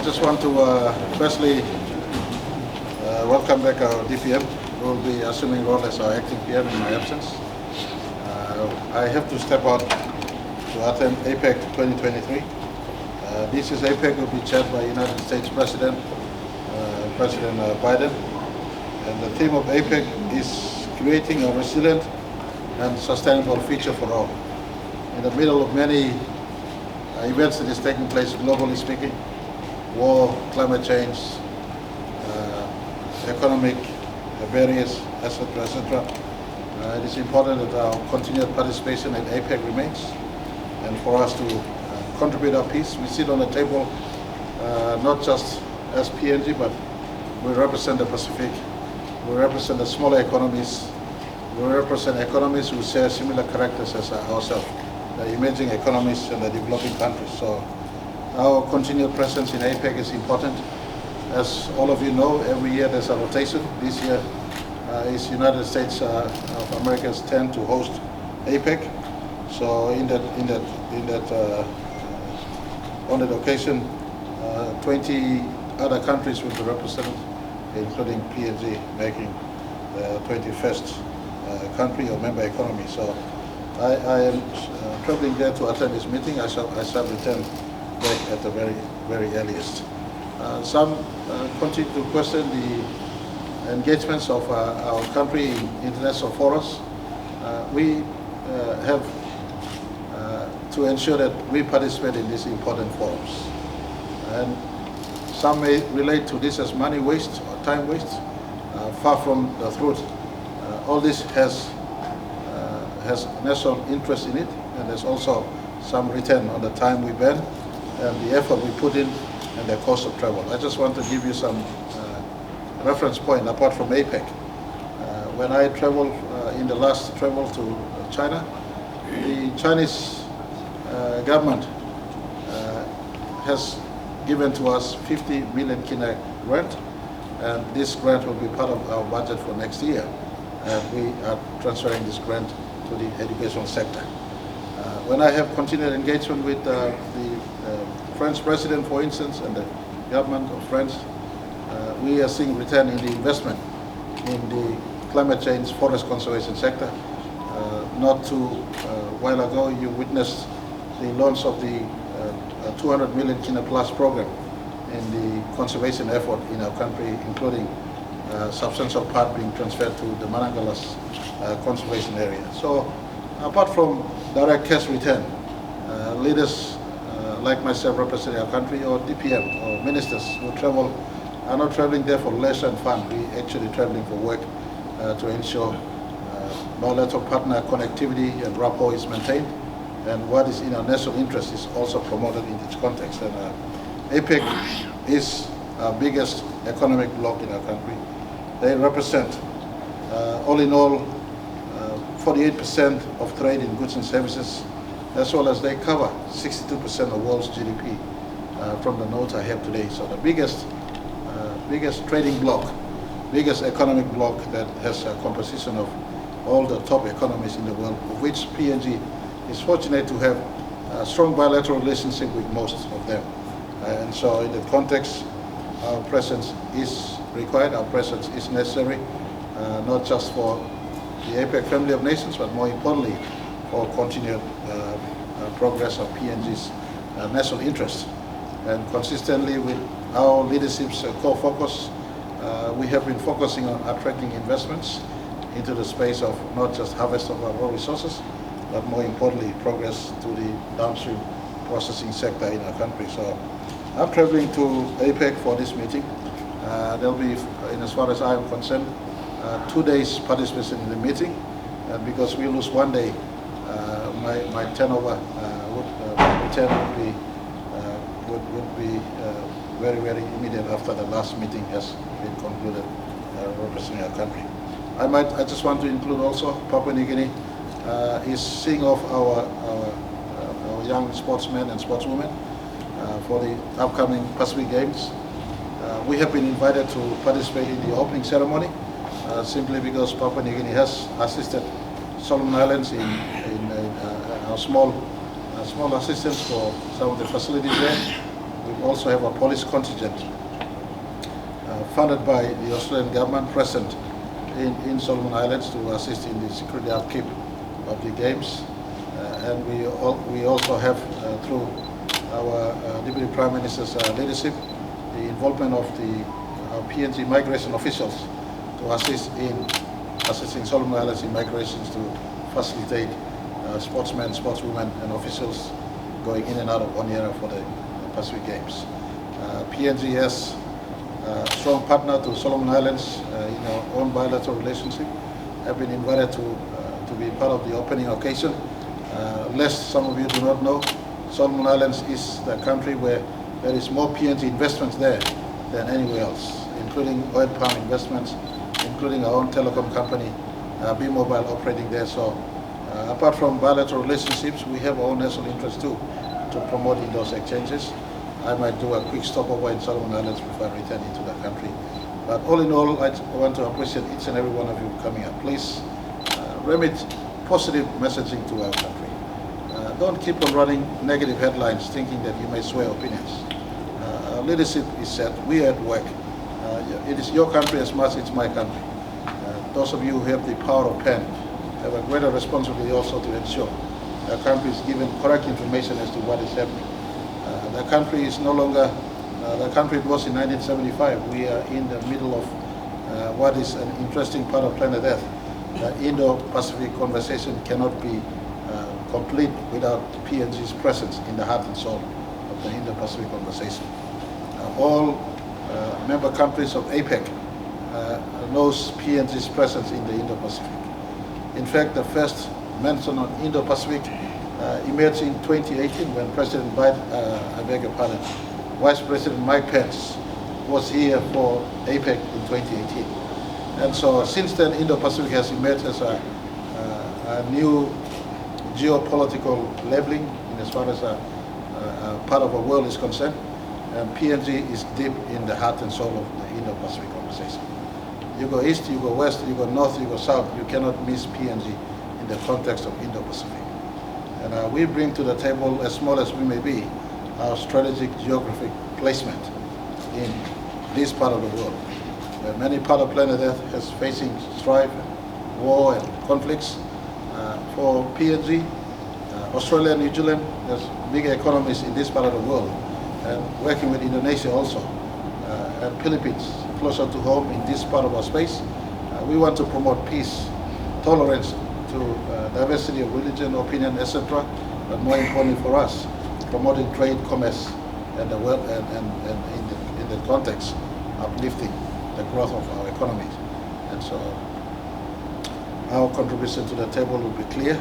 I just want to firstly welcome back our DPM, who will be assuming role as our acting PM in my absence. I have to step out to attend APEC 2023. This is APEC will be chaired by United States President Biden, and the theme of APEC is creating a resilient and sustainable future for all. In the middle of many events that is taking place globally speaking, war, climate change, economic barriers, etc., etc. It is important that our continued participation in APEC remains, and for us to contribute our piece. We sit on the table not just as PNG, but we represent the Pacific, we represent the smaller economies, we represent economies who share similar characters as ourselves, the emerging economies and the developing countries. So our continued presence in APEC is important. As all of you know, every year there's a rotation. This year is United States of America's turn to host APEC. So on that occasion, 20 other countries will be represented, including PNG, making the 21st country or member economy. So I am traveling there to attend this meeting. I shall return back at the very earliest. Some continue to question the engagements of our country in international forums. We have to ensure that we participate in these important forums. And some may relate to this as money waste or time waste. Far from the truth. All this has national interest in it, and there's also some return on the time we burn and the effort we put in and the cost of travel. I just want to give you some reference point apart from APEC. When I traveled in the last travel to China, the Chinese government has given to us 50 million kina grant, and this grant will be part of our budget for next year. And we are transferring this grant to the educational sector. When I have continued engagement with the French president, for instance, and the government of France, we are seeing return in the investment in the climate change forest conservation sector. Not too while ago, you witnessed the launch of the 200 million kina plus program in the conservation effort in our country, including substantial part being transferred to the Manangalas conservation area. So apart from direct cash return, leaders like myself representing our country, or DPM or ministers who travel are not traveling there for leisure and fun. We actually traveling for work to ensure bilateral partner connectivity and rapport is maintained, and what is in our national interest is also promoted in this context. And APEC is our biggest economic bloc in our country. They represent, all in all, 48% of trade in goods and services, as well as they cover 62% of the world's GDP from the notes I have today. So the biggest trading bloc, biggest economic bloc that has a composition of all the top economies in the world, of which PNG is fortunate to have a strong bilateral relationship with most of them. And so in that context, our presence is required, our presence is necessary, not just for the APEC family of nations, but more importantly, for continued progress of PNG's national interests. And consistently with our leadership's core focus, we have been focusing on attracting investments into the space of not just harvest of our raw resources, but more importantly, progress to the downstream processing sector in our country. So I'm traveling to APEC for this meeting. There'll be, in as far as I am concerned, 2 days participation in the meeting, and because we lose 1 day, my turnover return would be very immediate after the last meeting has been concluded, representing our country. I just want to include also Papua New Guinea is seeing off our young sportsmen and sportswomen for the upcoming Pacific Games. We have been invited to participate in the opening ceremony simply because Papua New Guinea has assisted Solomon Islands in our small assistance for some of the facilities there. We've also have a police contingent funded by the Australian government present in Solomon Islands to assist in the security upkeep of the games. And we also have, through our Deputy Prime Minister's leadership, the involvement of the PNG migration officials to assist in assisting Solomon Islands in migrations to facilitate sportsmen, sportswomen and officials going in and out of Oniara for the Pacific Games. PNG has a strong partner to Solomon Islands in our own bilateral relationship, have been invited to be part of the opening occasion. Lest some of you do not know, Solomon Islands is the country where there is more PNG investments there than anywhere else, including oil palm investments, including our own telecom company, B-Mobile operating there. So apart from bilateral relationships, we have our own national interest too to promote in those exchanges. I might do a quick stopover in Solomon Islands before I return into the country. But all in all, I want to appreciate each and every one of you coming up. Please remit positive messaging to our country. Don't keep on running negative headlines thinking that you may sway opinions. Our leadership is set. We are at work. It is your country as much as it's my country. Those of you who have the power of pen have a greater responsibility also to ensure the country is given correct information as to what is happening. The country is no longer the country it was in 1975. We are in the middle of what is an interesting part of planet Earth. The Indo-Pacific conversation cannot be complete without PNG's presence in the heart and soul of the Indo-Pacific conversation. All member countries of APEC knows PNG's presence in the Indo-Pacific. In fact, the first mention on Indo-Pacific emerged in 2018 when President Biden, I beg your pardon, Vice President Mike Pence was here for APEC in 2018. And so since then, Indo-Pacific has emerged as a new geopolitical labeling in as far as a part of the world is concerned. And PNG is deep in the heart and soul of the Indo-Pacific conversation. You go east, you go west, you go north, you go south, you cannot miss PNG in the context of Indo-Pacific. And we bring to the table, as small as we may be, our strategic geographic placement in this part of the world, where many parts of planet Earth is facing strife, war and conflicts. For PNG, Australia and New Zealand, there's bigger economies in this part of the world, and working with Indonesia also, and Philippines, closer to home in this part of our space. We want to promote peace, tolerance to diversity of religion, opinion, etc. But more importantly for us, promoting trade, commerce, and the world, and in the context, uplifting the growth of our economies. And so our contribution to the table will be clear,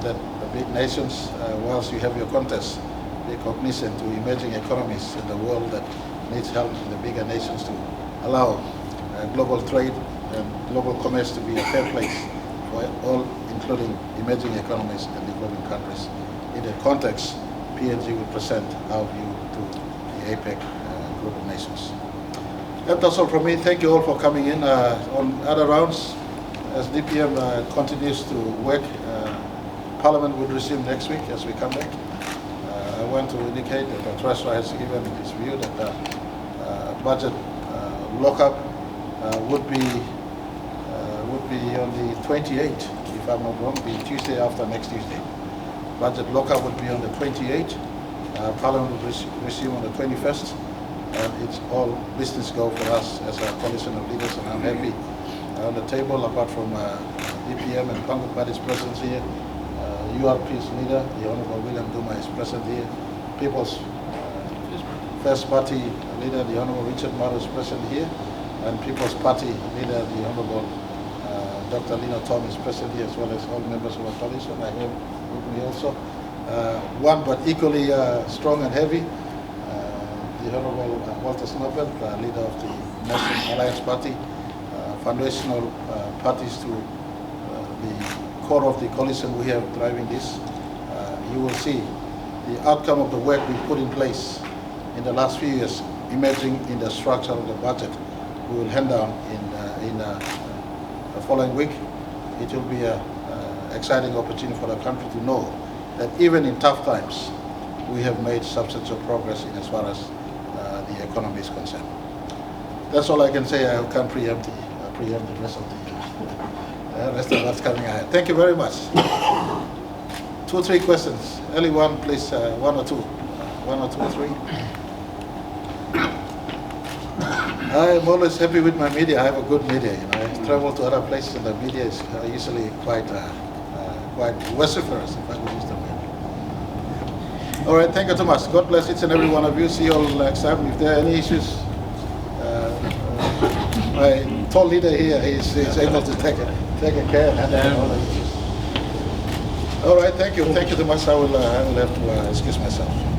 that the big nations, whilst you have your contests, be cognizant to emerging economies in the world that needs help in the bigger nations to allow global trade and global commerce to be a fair place for all, including emerging economies and developing countries. In the context, PNG will present our view to the APEC group of nations. That's all from me. Thank you all for coming in. On other rounds, as DPM continues to work, Parliament will resume next week as we come back. I want to indicate that the Treasurer has given his view that the budget lockup would be on the 28th, if I'm not wrong, the Tuesday after next Tuesday. Budget lockup would be on the 28th. Parliament will resume on the 21st. And it's all business go for us as a coalition of leaders, and I'm happy. On the table, apart from DPM and Congress Party's presence here, URP's leader, the Honorable William Duma, is present here. People's First Party leader, the Honorable Richard Maro, is present here. And People's Party leader, the Honorable Dr. Lino Tom, is present here, as well as all members of our coalition. I have with me also one but equally strong and heavy, the Honorable Walter Snowfeld, leader of the National Alliance Party, foundational parties to the core of the coalition we have driving this. You will see the outcome of the work we put in place in the last few years emerging in the structure of the budget. We will hand down in the following week. It will be an exciting opportunity for the country to know that even in tough times, we have made substantial progress in as far as the economy is concerned. That's all I can say. I can't preempt the rest of what's coming ahead. Thank you very much. 2 or 3 questions. Anyone, please, 1 or 2. 1 or 2 or 3. I'm always happy with my media. I have a good media. I travel to other places, and the media is usually quite vociferous, if I could use the word. All right, thank you so much. God bless each and every one of you. See you all next time. If there are any issues, my tall leader here is able to take a care and handle all the issues. All right, thank you so much. I will have to excuse myself.